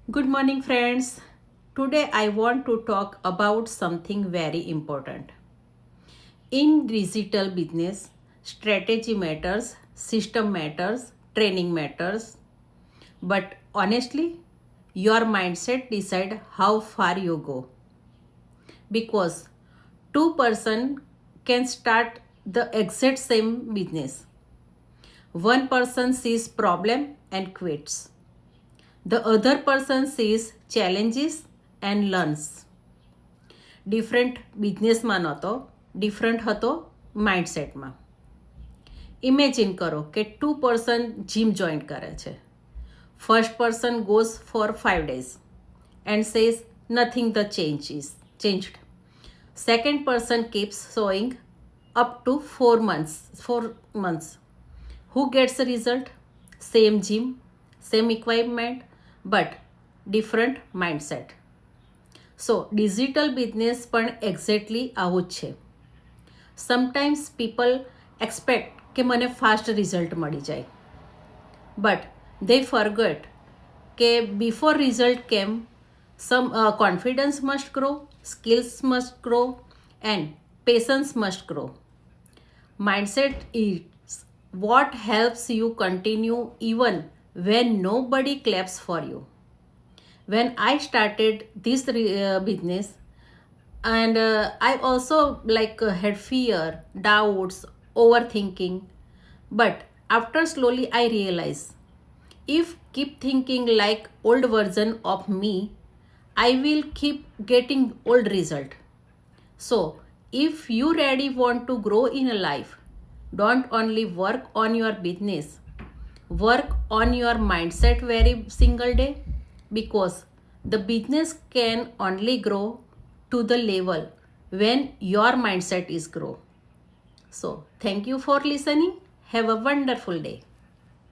Good morning, friends. Today I want to talk about something very important. In digital business, strategy matters, system matters, training matters, but honestly, your mindset decide how far you go because two-person can start the exact same business. One person sees problem and quits. The other person sees challenges and learns. Different બિઝનેસમાં નહોતો, different હતો માઇન્ડસેટમાં. Imagine કરો કે 2 person gym join કરે છે. First person goes four 5 days and says nothing the changed. Second person keeps showing up to 4 months. Who gets the result? Same gym, same equipment, but different mindset. So digital business પણ exactly આવું જ છે. Sometimes people expect કે મને fast result મળી જાય, but they forget કે before result કેમ confidence must grow, skills must grow and patience must grow. Mindset is what helps you continue even when nobody claps for you. When I started this business, and I also had fear, doubts, overthinking, but after slowly I realized if keep thinking like old version of me, I will keep getting old result. So if you really want to grow in a life, don't only work on your business, work on your mindset very single day, because the business can only grow to the level when your mindset is grow. So thank you for listening. Have a wonderful day.